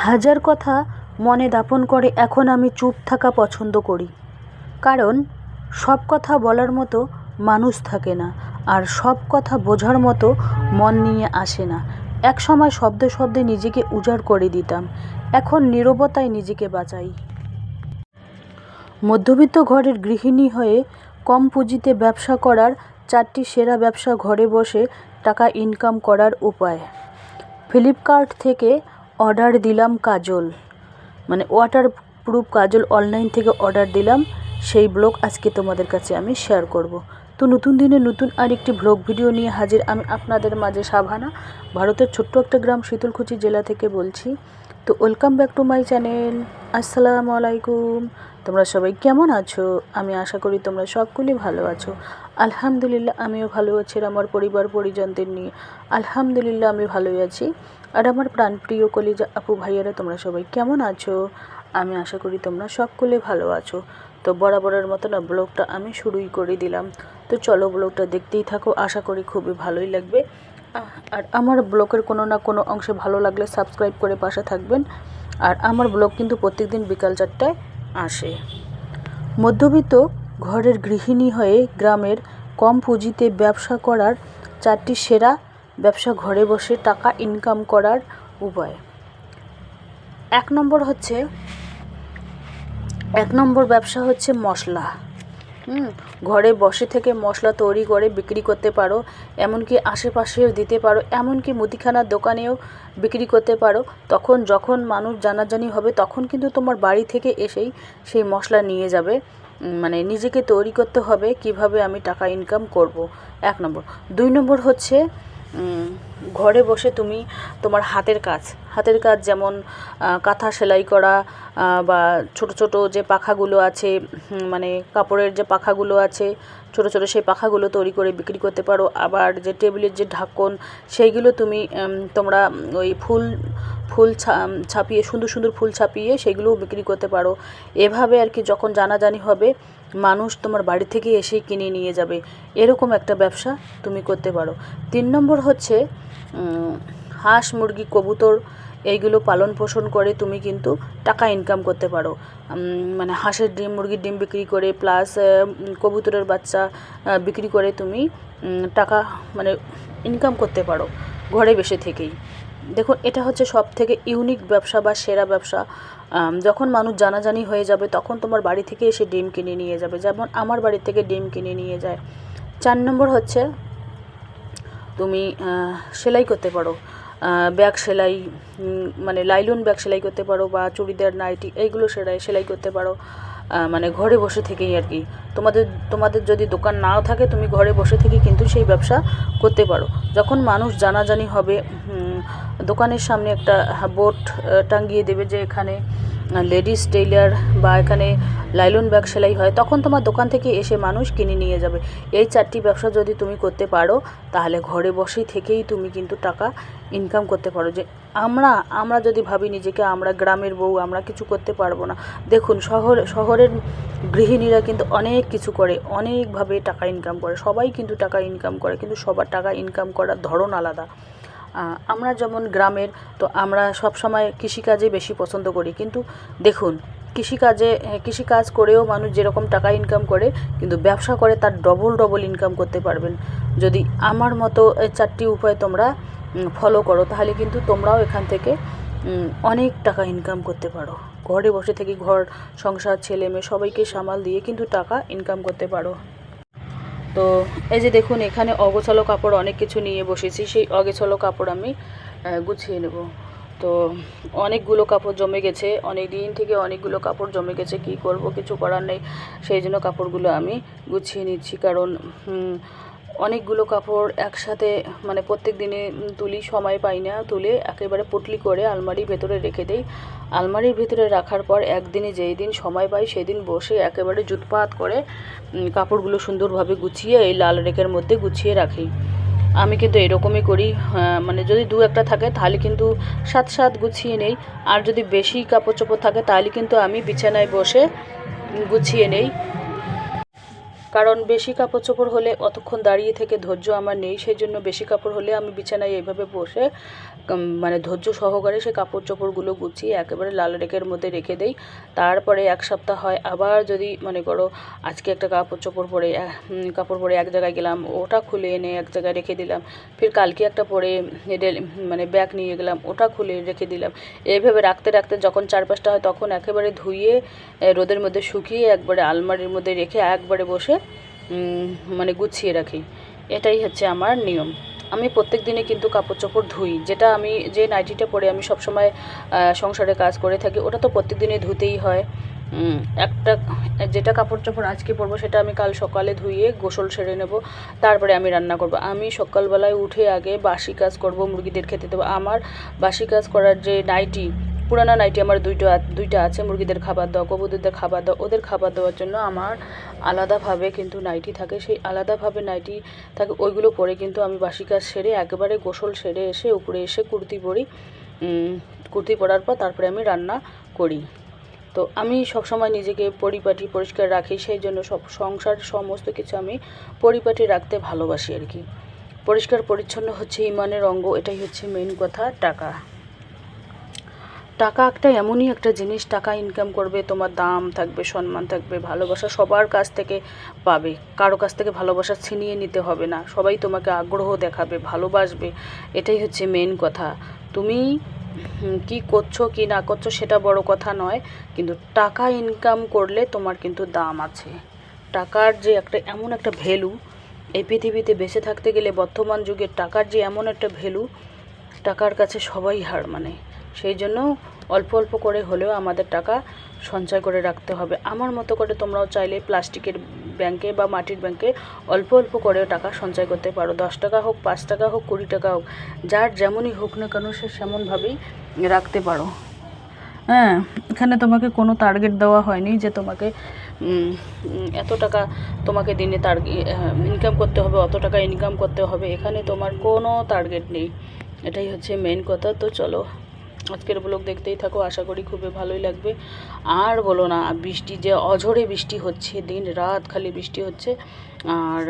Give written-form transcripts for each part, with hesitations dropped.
হাজার কথা মনে দাপন করে এখন আমি চুপ থাকা পছন্দ করি, কারণ সব কথা বলার মতো মানুষ থাকে না, আর সব কথা বোঝার মতো মন নিয়ে আসে না। এক সময় শব্দে শব্দে নিজেকে উজাড় করে দিতাম, এখন নীরবতায় নিজেকে বাঁচাই। মধ্যবিত্ত ঘরের গৃহিণী হয়ে কম পুঁজিতে ব্যবসা করার 4টি সেরা ব্যবসা, ঘরে বসে টাকা ইনকাম করার উপায়। ফ্লিপকার্ট থেকে অর্ডার দিলাম কাজল, ওয়াটার প্রুফ কাজল অনলাইন থেকে অর্ডার দিলাম, সেই ব্লগ আজকে তোমাদের কাছে আমি শেয়ার করব। তো নতুন দিনে নতুন আরেকটি ব্লগ ভিডিও নিয়ে হাজির আমি আপনাদের মাঝে। সাভানা, ভারতের ছোট্ট একটা গ্রাম শীতলকুচি জেলা থেকে বলছি। তো welcome back to my channel. আসসালামু আলাইকুম। তোমরা সবাই কেমন আছো? আমি আশা করি তোমরা সকলেই ভালো আছো। আলহামদুলিল্লাহ আমিও ভালো আছি, আর আমার পরিবার পরিজনদের নিয়ে আলহামদুলিল্লাহ আমি ভালোই আছি। আর আমার প্রাণপ্রিয় কলিজা আপু ভাইয়ারা, তোমরা সবাই কেমন আছো? আমি আশা করি তোমরা সকলে ভালো আছো। তো বরাবরের মতো না ব্লগটা আমি শুরুই করে দিলাম। তো চলো ব্লগটা দেখতেই থাকো, আশা করি খুবই ভালোই লাগবে। আর আমার ব্লগের কোনো না কোনো অংশে ভালো লাগলে সাবস্ক্রাইব করে পাশে থাকবেন। আর আমার ব্লগ কিন্তু প্রত্যেকদিন বিকাল 4টায় আসে। মধ্যবিত্ত ঘরের গৃহিণী হয়ে গ্রামের কম পুঁজিতে ব্যবসা করার 4টি সেরা ব্যবসা, ঘরে বসে টাকা ইনকাম করার উপায়। এক নম্বর ব্যবসা হচ্ছে মশলা। ঘরে বসে থেকে মশলা তৈরি করে বিক্রি করতে পারো, এমনকি আশেপাশেও দিতে পারো, এমনকি মুদিখানার দোকানেও বিক্রি করতে পারো। তখন যখন মানুষ জানাজানি হবে তখন কিন্তু তোমার বাড়ি থেকে এসেই সেই মশলা নিয়ে যাবে। নিজেকে তৈরি করতে হবে কিভাবে আমি টাকা ইনকাম করব, 1 নম্বর। 2 নম্বর হচ্ছে ঘরে বসে তুমি তোমার হাতের কাজ যেমন কাঁথা সেলাই করা, বা ছোট ছোট যে পাখাগুলো আছে, কাপড়ের যে পাখাগুলো আছে ছোট ছোট, সেই পাখাগুলো তৈরি করে বিক্রি করতে পারো। আবার যে টেবিলের যে ঢাকন, সেইগুলো তোমরা ওই ফুল ছাপিয়ে, সুন্দর সুন্দর ফুল ছাপিয়ে সেইগুলোও বিক্রি করতে পারো। এভাবে আর কি, যখন জানাজানি হবে মানুষ তোমার বাড়ি থেকে এসেই কিনে নিয়ে যাবে, এরকম একটা ব্যবসা তুমি করতে পারো। 3 নম্বর হচ্ছে হাঁস, মুরগি, কবুতর, এইগুলো পালন পোষণ করে তুমি কিন্তু টাকা ইনকাম করতে পারো। হাঁসের ডিম, মুরগির ডিম বিক্রি করে, প্লাস কবুতরের বাচ্চা বিক্রি করে তুমি টাকা ইনকাম করতে পারো ঘরে বসে থেকেই। দেখুন, এটা হচ্ছে সব থেকে ইউনিক ব্যবসা বা সেরা ব্যবসা। যখন মানুষ জানাজানি হয়ে যাবে তখন তোমার বাড়ি থেকে এসে ডিম কিনে নিয়ে যাবে, যেমন আমার বাড়ি থেকে ডিম কিনে নিয়ে যায়। 4 নম্বর হচ্ছে তুমি সেলাই করতে পারো, ব্যাগ সেলাই, লাইলন ব্যাগ সেলাই করতে পারো, বা চুড়িদার, নাইটি, এইগুলো সেলাই করতে পারো। ঘরে বসে থেকেই আর কি। তোমাদের যদি দোকান নাও থাকে, তুমি ঘরে বসে থেকে কিন্তু সেই ব্যবসা করতে পারো। যখন মানুষ জানাজানি হবে, দোকানের সামনে একটা বোর্ড টাঙিয়ে দেবে যে এখানে লেডিস টেইলার বা এখানে লাইলন ব্যাগ সেলাই হয়, তখন তোমার দোকান থেকে এসে মানুষ কিনে নিয়ে যাবে। এই 4টি ব্যবসা যদি তুমি করতে পারো, তাহলে ঘরে বসেই থেকেই তুমি কিন্তু টাকা ইনকাম করতে পারো। যে আমরা যদি ভাবি নিজেকে আমরা গ্রামের বউ, আমরা কিছু করতে পারবো না, দেখুন শহরের গৃহিণীরা কিন্তু অনেক কিছু করে, অনেকভাবে টাকা ইনকাম করে। সবাই কিন্তু টাকা ইনকাম করে, কিন্তু সবার টাকা ইনকাম করার ধরন আলাদা। আমরা যেমন গ্রামের, তো আমরা সবসময় কৃষিকাজে বেশি পছন্দ করি। কিন্তু দেখুন, কৃষিকাজ করেও মানুষ যেরকম টাকা ইনকাম করে, কিন্তু ব্যবসা করে তার ডবল ইনকাম করতে পারবেন। যদি আমার মতো 4টি উপায় তোমরা ফলো করো, তাহলে কিন্তু তোমরাও এখান থেকে অনেক টাকা ইনকাম করতে পারো। ঘরে বসে থেকে ঘর সংসার, ছেলে মেয়ে সবাইকে সামাল দিয়ে কিন্তু টাকা ইনকাম করতে পারো। তো এই যে দেখুন, এখানে অগোছালো কাপড় অনেক কিছু নিয়ে বসেছি, সেই অগোছালো কাপড় আমি গুছিয়ে নেব। তো অনেকগুলো কাপড় জমে গেছে, অনেক দিন থেকে অনেকগুলো কাপড় জমে গেছে, কি করব, কিছু করার নেই। সেই জন্য কাপড়গুলো আমি গুছিয়ে নিচ্ছি, কারণ অনেকগুলো কাপড় একসাথে প্রত্যেক দিনে তুলি, সময় পাই না, তুলে একেবারে পুটলি করে আলমারির ভেতরে রেখে দেই। আলমারির ভেতরে রাখার পর একদিনে যেই দিন সময় পাই সেদিন বসে একেবারে জুতপাত করে কাপড়গুলো সুন্দরভাবে গুছিয়ে এই লাল রেকের মধ্যে গুছিয়ে রাখি। আমি কিন্তু এরকমই করি। যদি 2-1টা থাকে তাহলে কিন্তু সাথে গুছিয়ে নেই, আর যদি বেশি কাপড় চোপড় থাকে তাহলে কিন্তু আমি বিছানায় বসে গুছিয়ে নেই। কারণ বেশি কাপড় চোপড় হলে অতক্ষণ দাঁড়িয়ে থেকে ধৈর্য আমার নেই, সেই জন্য বেশি কাপড় হলে আমি বিছানায় এইভাবে বসে মানে ধৈর্য সহকারে সেই কাপড় চোপড়গুলো গুছিয়ে একেবারে লাল রেকের মধ্যে রেখে দেই। তারপরে এক সপ্তাহ হয়, আবার যদি মনে করো আজকে একটা কাপড় পরে এক জায়গায় গেলাম, ওটা খুলে এনে এক জায়গায় রেখে দিলাম, ফির কালকে একটা পরে মানে ব্যাগ নিয়ে গেলাম, ওটা খুলে রেখে দিলাম। এইভাবে রাখতে রাখতে যখন 4-5টা হয় তখন একেবারে ধুয়ে রোদের মধ্যে শুকিয়ে একবারে আলমারির মধ্যে রেখে একবারে বসে মানে গুছিয়ে রাখি। এটাই হচ্ছে আমার নিয়ম। আমি প্রত্যেক দিনে কিন্তু কাপড় চোপড় ধুই। আমি যে নাইটিটা পরে আমি সবসময় সংসারে কাজ করে থাকি, ওটা তো প্রত্যেক দিনে ধুতেই হয়। একটা যেটা কাপড় চোপড় আজকে পরবো সেটা আমি কাল সকালে ধুয়ে গোসল সেরে নেব, তারপরে আমি রান্না করব। আমি সকালবেলায় উঠে আগে বাসি কাজ করব, মুরগিদের খেতে দেবো। আমার বাসি কাজ করার যে নাইটি, পুরানো নাইটি আমার দুইটা আছে। মুরগিদের খাবার দাও, কবুতরদের খাবার দাও, ওদের খাবার দেওয়ার জন্য আমার আলাদাভাবে কিন্তু নাইটি থাকে। সেই আলাদাভাবে নাইটি থাকে, ওইগুলো পরে কিন্তু আমি বাসি কাজ সেরে একেবারে গোসল সেরে এসে উপরে এসে কুর্তি পরি। কুর্তি পরার পর তারপরে আমি রান্না করি। তো আমি সবসময় নিজেকে পরিপাটি পরিষ্কার রাখি, সেই জন্য সংসার সমস্ত কিছু আমি পরিপাটি রাখতে ভালোবাসি আর কি। পরিষ্কার পরিচ্ছন্ন হচ্ছে ইমানের অঙ্গ, এটাই হচ্ছে মেইন কথা। টাকা একটা এমনই একটা জিনিস, টাকা ইনকাম করবে, তোমার দাম থাকবে, সম্মান থাকবে, ভালোবাসা সবার কাছ থেকে পাবে। কারো কাছ থেকে ভালোবাসা ছিনিয়ে নিতে হবে না, সবাই তোমাকে আগ্রহ দেখাবে, ভালোবাসবে। এটাই হচ্ছে মেন কথা। তুমি কি করছো কি না করছো সেটা বড় কথা নয়, কিন্তু টাকা ইনকাম করলে তোমার কিন্তু দাম আছে। টাকার যে এমন একটা ভ্যালু, এই পৃথিবীতে বেঁচে থাকতে গেলে বর্তমান যুগে টাকার যে এমন একটা ভ্যালু, টাকার কাছে সবাই হার মানে। সেই জন্য অল্প অল্প করে হলেও আমাদের টাকা সঞ্চয় করে রাখতে হবে। আমার মতো করে তোমরাও চাইলে প্লাস্টিকের ব্যাংকে বা মাটির ব্যাংকে অল্প অল্প করেও টাকা সঞ্চয় করতে পারো। 10 টাকা হোক, 5 টাকা হোক, 20 টাকা হোক, যার যেমনই হোক না কেন সে সেমনভাবেই রাখতে পারো। হ্যাঁ, এখানে তোমাকে কোনো টার্গেট দেওয়া হয়নি যে তোমাকে এত টাকা তোমাকে দিনে ইনকাম করতে হবে, অত টাকা ইনকাম করতে হবে। এখানে তোমার কোনো টার্গেট নেই, এটাই হচ্ছে মেন কথা। তো চলো আজকের ব্লগ দেখতেই থাকো, আশা করি খুবই ভালোই লাগবে। আর বলো না, বৃষ্টি যে অঝরে বৃষ্টি হচ্ছে, দিন রাত খালি বৃষ্টি হচ্ছে। আর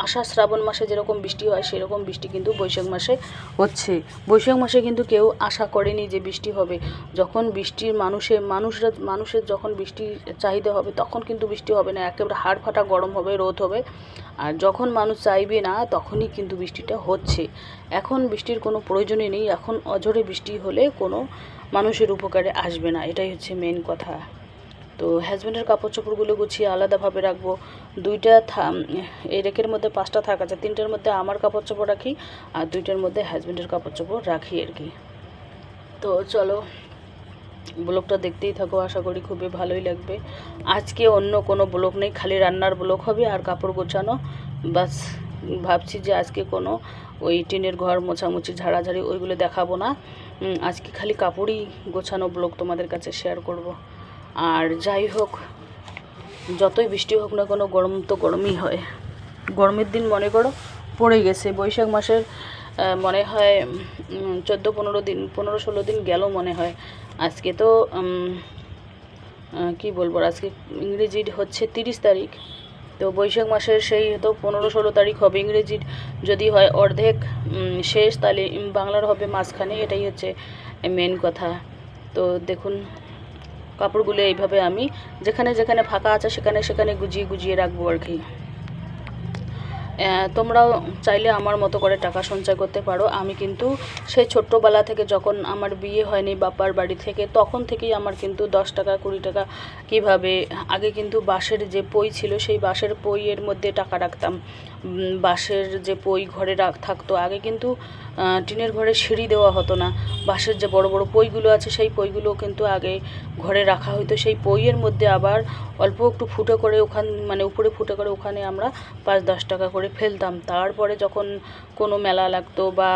আষাঢ় শ্রাবণ মাসে যেরকম বৃষ্টি হয় সেরকম বৃষ্টি কিন্তু বৈশাখ মাসে হচ্ছে। বৈশাখ মাসে কিন্তু কেউ আশা করেনি যে বৃষ্টি হবে। যখন বৃষ্টির মানুষের যখন বৃষ্টির চাহিদা হবে তখন কিন্তু বৃষ্টি হবে না, একেবারে হাড় ফাটা গরম হবে, রোদ হবে। আর যখন মানুষ চাইবে না তখনই কিন্তু বৃষ্টিটা হচ্ছে। এখন বৃষ্টির কোনো প্রয়োজনই নেই, এখন অঝরে বৃষ্টি হলে কোনো মানুষের উপকারে আসবে না, এটাই হচ্ছে মেন কথা। তো হাজব্যান্ডের কাপড় চোপড়গুলো গুছিয়ে আলাদাভাবে রাখবো। এই রেকের মধ্যে 5টা থাক আছে, 3টার মধ্যে আমার কাপড় চোপড় রাখি আর 2টার মধ্যে হাজব্যান্ডের কাপড় চোপড় রাখি আর কি। তো চলো ব্লগটা দেখতেই থাকো, আশা করি খুবই ভালোই লাগবে। আজকে অন্য কোনো ব্লগ নেই, খালি রান্নার ব্লগ হবে আর কাপড় গোছানো। বাস ভাবছি যে আজকে কোনো ওই টিনের ঘর মোছামুছি ঝাড়াঝাড়ি ওইগুলো দেখাবো না, আজকে খালি কাপড়ই গোছানো ব্লগ তোমাদের কাছে শেয়ার করব। আর যাই হোক, যতই বৃষ্টি হোক না কোনো, গরম তো গরমই হয়। গরমের দিন মনে করো পড়ে গেছে। বৈশাখ মাসের মনে হয় 15-16 দিন গেল মনে হয়। আজকে তো কি বলবো, আজকে ইংরেজির হচ্ছে 30 তারিখ। তো বৈশাখ মাসের সেই তো 15-16 তারিখ হবে ইংরেজির, যদি হয় অর্ধেক শেষ, তাহলে বাংলার হবে মাঝখানে। এটাই হচ্ছে মেন কথা। তো দেখুন কাপড়গুলো এইভাবে আমি যেখানে যেখানে ফাঁকা আছে সেখানে সেখানে গুজিয়ে গুজিয়ে রাখবো আর কি। তোমরাও চাইলে আমার মতো করে টাকা সঞ্চয় করতে পারো। আমি কিন্তু সেই ছোট্টবেলা থেকে, যখন আমার বিয়ে হয়নি বাপার বাড়ি থেকে, তখন থেকেই আমার কিন্তু 10 টাকা 20 টাকা কীভাবে, আগে কিন্তু বাঁশের যে পই ছিল সেই বাঁশের পইয়ের মধ্যে টাকা রাখতাম। বাঁশের যে পই ঘরে থাকতো, আগে কিন্তু টিনের ঘরে সিঁড়ি দেওয়া হতো না, বাঁশের যে বড় বড় পইগুলো আছে সেই পইগুলো কিন্তু আগে ঘরে রাখা হতো। সেই পইয়ের মধ্যে আবার অল্প একটু ফুটো করে মানে উপরে ফুটো করে ওখানে আমরা 5-10 টাকা করে ফেলতাম। তারপরে যখন কোনো মেলা লাগতো বা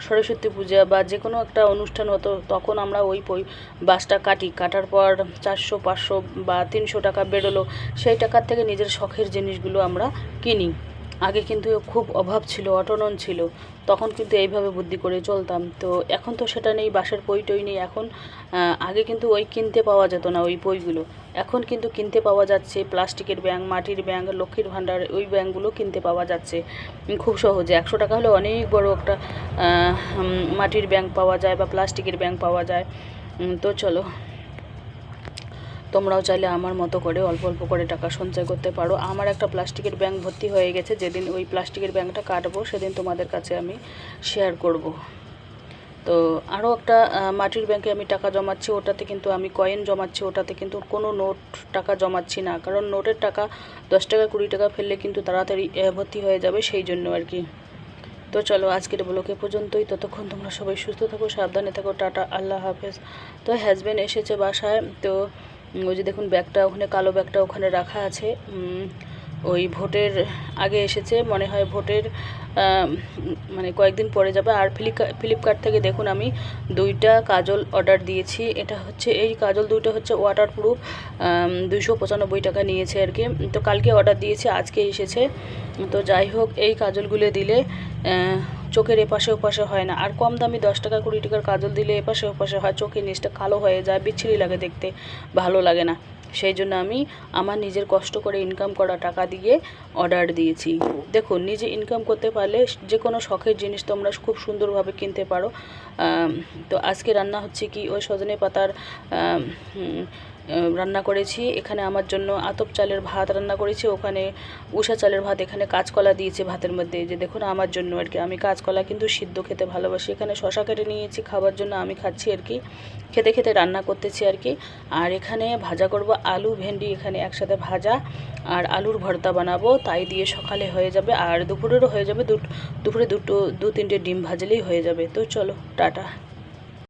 সরস্বতী পূজা বা যে কোনো একটা অনুষ্ঠান হতো, তখন আমরা ওই বাঁশটা কাটার পর 400-500 বা 300 টাকা বেরোলো, সেই টাকার থেকে নিজের শখের জিনিসগুলো আমরা কিনি। আগে কিন্তু খুব অভাব ছিল, অটনন ছিল, তখন কিন্তু এইভাবে বুদ্ধি করে চলতাম। তো এখন তো সেটা নেই, বাঁশের পই টই নেই এখন। আগে কিন্তু ওই কিনতে পাওয়া যেত না ওই পইগুলো, এখন কিন্তু কিনতে পাওয়া যাচ্ছে। প্লাস্টিকের ব্যাঙ, মাটির ব্যাঙ, লক্ষ্মীর ভাণ্ডার ওই ব্যাঙগুলো কিনতে পাওয়া যাচ্ছে খুব সহজে। 100 টাকা হলে অনেক বড় একটা মাটির ব্যাঙ পাওয়া যায় বা প্লাস্টিকের ব্যাঙ পাওয়া যায়। তো চলো, তোমরাও চাইলে আমার মতো করে অল্প অল্প করে টাকা সঞ্চয় করতে পারো। আমার একটা প্লাস্টিকের ব্যাঙ ভর্তি হয়ে গেছে, যেদিন ওই প্লাস্টিকের ব্যাঙটা কাটবো সেদিন তোমাদের কাছে আমি শেয়ার করব। তো আরও একটা মাটির ব্যাংকে আমি টাকা জমাচ্ছি, ওটাতে কিন্তু আমি কয়েন জমাচ্ছি, ওটাতে কিন্তু কোনো নোট টাকা জমাচ্ছি না, কারণ নোটের টাকা 10 টাকা 20 টাকা ফেললে কিন্তু তাড়াতাড়ি ভর্তি হয়ে যাবে, সেই জন্য আর কি। তো চলো, আজকের ব্লগে পর্যন্তই। ততক্ষণ তোমরা সবাই সুস্থ থাকো, সাবধানে থাকো, টাটা, আল্লাহ হাফেজ। তো হাজব্যান্ড এসেছে বাসায়, তো ওই যে দেখুন ব্যাগটা ওখানে, কালো ব্যাগটা ওখানে রাখা আছে। ওই ভোটের আগে এসেছে মনে হয়, ভোটের মানে কয়েকদিন পরে যাবে। আর ফ্লিপকার্ট থেকে দেখুন আমি 2টা কাজল অর্ডার দিয়েছি। এটা হচ্ছে, এই কাজল 2টা হচ্ছে ওয়াটারপ্রুফ, 295 টাকা নিয়েছে আর কি। তো কালকে অর্ডার দিয়েছি, আজকে এসেছে। তো যাই হোক, এই কাজলগুলো দিলে চোখের এপাশে ওপাশে হয় না। আর কম দামি 10 টাকা 20 টাকার কাজল দিলে এপাশে ওপাশে হয়, চোখের নিচটা কালো হয়ে যায়, বিচ্ছিরি লাগে দেখতে, ভালো লাগে না। সেই জন্য আমি আমার নিজের কষ্ট করে ইনকাম করা টাকা দিয়ে অর্ডার দিয়েছি। দেখুন, নিজে ইনকাম করতে পারলে যে কোনো শখের জিনিস তোমরা খুব সুন্দরভাবে কিনতে পারো। তো আজকে রান্না হচ্ছে কি, ওই সজনে পাতার রান্না করেছি। এখানে আমার জন্য আতপ চালের ভাত রান্না করেছি, ওখানে উষা চালের ভাত, এখানে কাঁচকলা দিয়েছে ভাতের মধ্যে। যে দেখুন আমার জন্য আর কি, আমি কাঁচকলা কিন্তু সিদ্ধ খেতে ভালোবাসি। এখানে শশা কেটে নিয়েছি খাবার জন্য, আমি খাচ্ছি আর কি, খেতে খেতে রান্না করতেছি আর কি। আর এখানে ভাজা করব আলু ভেন্ডি, এখানে একসাথে ভাজা, আর আলুর ভর্তা বানাবো, তাই দিয়ে সকালে হয়ে যাবে। আর দুপুরেরও হয়ে যাবে, দুপুরে 2-3টে ডিম ভাজলেই হয়ে যাবে। তো চলো, টাটা।